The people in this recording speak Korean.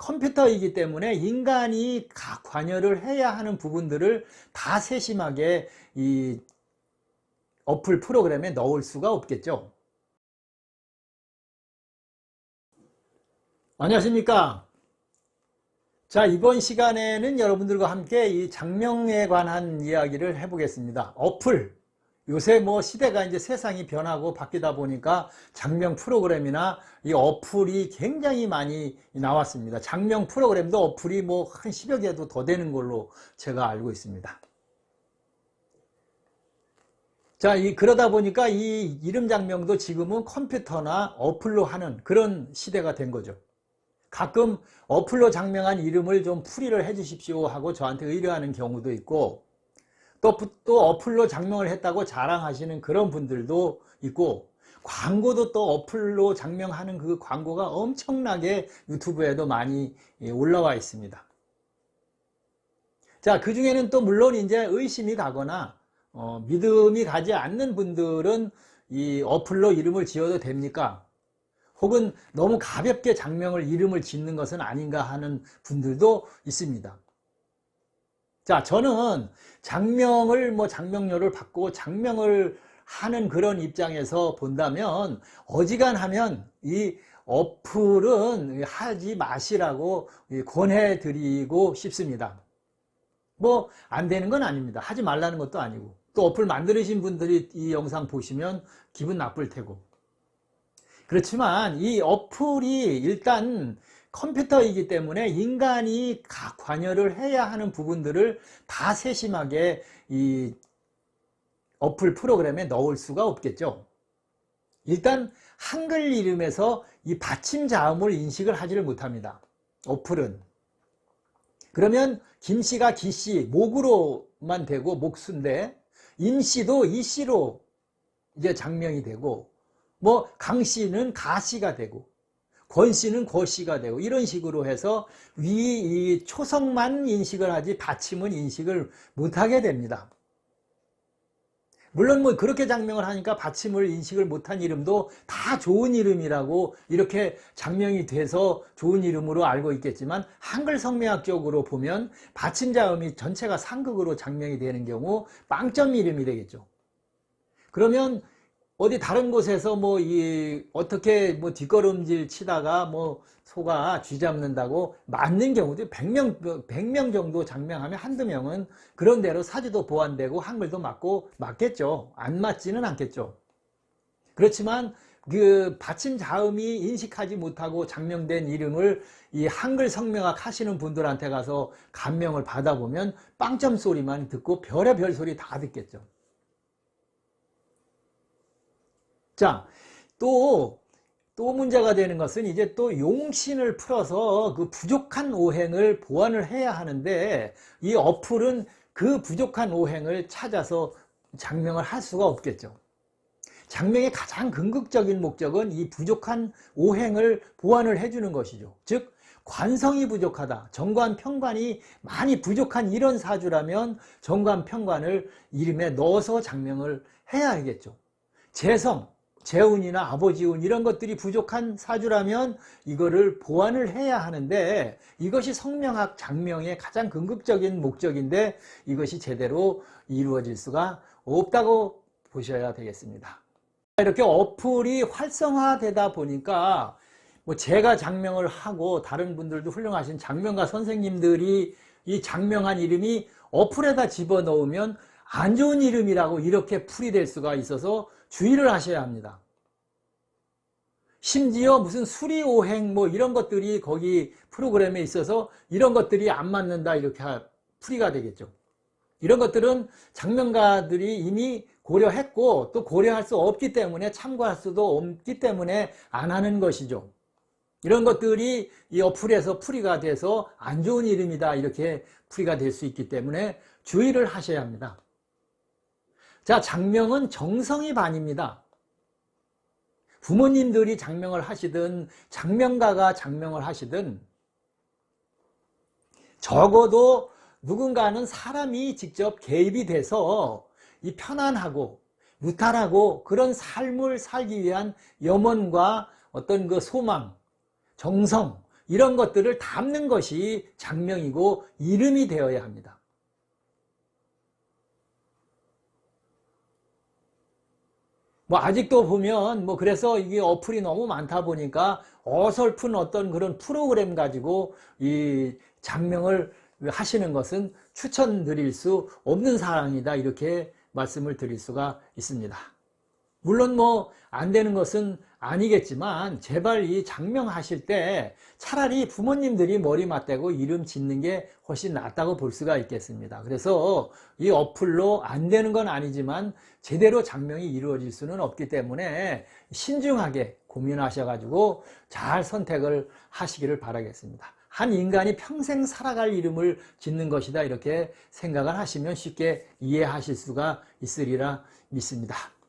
컴퓨터이기 때문에 인간이 관여를 해야 하는 부분들을 다 세심하게 이 어플 프로그램에 넣을 수가 없겠죠. 안녕하십니까. 자, 이번 시간에는 여러분들과 함께 이 장명에 관한 이야기를 해보겠습니다. 어플. 요새 뭐 시대가 이제 세상이 변하고 바뀌다 보니까 장명 프로그램이나 이 어플이 굉장히 많이 나왔습니다. 장명 프로그램도 어플이 뭐 한 10여 개도 더 되는 걸로 제가 알고 있습니다. 자, 그러다 보니까 이 이름 장명도 지금은 컴퓨터나 어플로 하는 그런 시대가 된 거죠. 가끔 어플로 장명한 이름을 좀 풀이를 해 주십시오 하고 저한테 의뢰하는 경우도 있고, 또 어플로 장명을 했다고 자랑하시는 그런 분들도 있고, 광고도 또 어플로 장명하는 그 광고가 엄청나게 유튜브에도 많이 올라와 있습니다. 자, 그 중에는 또 물론 이제 의심이 가거나 믿음이 가지 않는 분들은 이 어플로 이름을 지어도 됩니까? 혹은 너무 가볍게 장명을 이름을 짓는 것은 아닌가 하는 분들도 있습니다. 자, 저는 장명을 장명료를 받고 장명을 하는 그런 입장에서 본다면 어지간하면 이 어플은 하지 마시라고 권해드리고 싶습니다. 뭐 안 되는 건 아닙니다. 하지 말라는 것도 아니고, 또 어플 만드신 분들이 이 영상 보시면 기분 나쁠 테고. 그렇지만 이 어플이 일단 컴퓨터이기 때문에 인간이 관여를 해야 하는 부분들을 다 세심하게 이 어플 프로그램에 넣을 수가 없겠죠. 일단 한글 이름에서 이 받침 자음을 인식을 하지를 못합니다. 어플은. 그러면 김씨가 기씨, 목으로만 되고 목수인데, 임씨도 이씨로 이제 장명이 되고, 뭐 강씨는 가씨가 되고, 권씨는 고씨가 되고, 이런 식으로 해서 이 초성만 인식을 하지 받침은 인식을 못하게 됩니다. 물론 뭐 그렇게 장명을 하니까 받침을 인식을 못한 이름도 다 좋은 이름이라고 이렇게 장명이 돼서 좋은 이름으로 알고 있겠지만, 한글 성명학적으로 보면 받침 자음이 전체가 상극으로 장명이 되는 경우 빵점 이름이 되겠죠. 그러면 어디 다른 곳에서 어떻게 뒷걸음질 치다가 소가 쥐 잡는다고 맞는 경우도 100명 정도 장명하면 한두 명은 그런 대로 사주도 보완되고 한글도 맞겠죠. 안 맞지는 않겠죠. 그렇지만 그 받침 자음이 인식하지 못하고 장명된 이름을 이 한글 성명학 하시는 분들한테 가서 감명을 받아보면 빵점 소리만 듣고 별의별 소리 다 듣겠죠. 자, 또 문제가 되는 것은 이제 또 용신을 풀어서 그 부족한 오행을 보완을 해야 하는데, 이 어플은 그 부족한 오행을 찾아서 장명을 할 수가 없겠죠. 장명의 가장 궁극적인 목적은 이 부족한 오행을 보완을 해주는 것이죠. 즉, 관성이 부족하다, 정관, 평관이 많이 부족한 이런 사주라면 정관, 평관을 이름에 넣어서 장명을 해야 하겠죠. 재성, 재운이나 아버지운 이런 것들이 부족한 사주라면 이거를 보완을 해야 하는데, 이것이 성명학 장명의 가장 궁극적인 목적인데 이것이 제대로 이루어질 수가 없다고 보셔야 되겠습니다. 이렇게 어플이 활성화되다 보니까 제가 장명을 하고 다른 분들도 훌륭하신 장명가 선생님들이 이 장명한 이름이 어플에다 집어넣으면 안 좋은 이름이라고 이렇게 풀이될 수가 있어서 주의를 하셔야 합니다. 심지어 무슨 수리오행 이런 것들이 거기 프로그램에 있어서 이런 것들이 안 맞는다 이렇게 풀이가 되겠죠. 이런 것들은 장명가들이 이미 고려했고 또 고려할 수 없기 때문에, 참고할 수도 없기 때문에 안 하는 것이죠. 이런 것들이 이 어플에서 풀이가 돼서 안 좋은 이름이다 이렇게 풀이가 될 수 있기 때문에 주의를 하셔야 합니다. 자, 장명은 정성이 반입니다. 부모님들이 장명을 하시든 장명가가 장명을 하시든 적어도 누군가는 사람이 직접 개입이 돼서 이 편안하고 무탈하고 그런 삶을 살기 위한 염원과 어떤 그 소망, 정성, 이런 것들을 담는 것이 장명이고 이름이 되어야 합니다. 뭐 아직도 보면 뭐 그래서 이게 어플이 너무 많다 보니까 어설픈 어떤 그런 프로그램 가지고 이 장명을 하시는 것은 추천드릴 수 없는 사항이다, 이렇게 말씀을 드릴 수가 있습니다. 물론 뭐 안 되는 것은 아니겠지만 제발 이 장명하실 때 차라리 부모님들이 머리 맞대고 이름 짓는 게 훨씬 낫다고 볼 수가 있겠습니다. 그래서 이 어플로 안 되는 건 아니지만 제대로 장명이 이루어질 수는 없기 때문에 신중하게 고민하셔가지고 잘 선택을 하시기를 바라겠습니다. 한 인간이 평생 살아갈 이름을 짓는 것이다, 이렇게 생각을 하시면 쉽게 이해하실 수가 있으리라 믿습니다.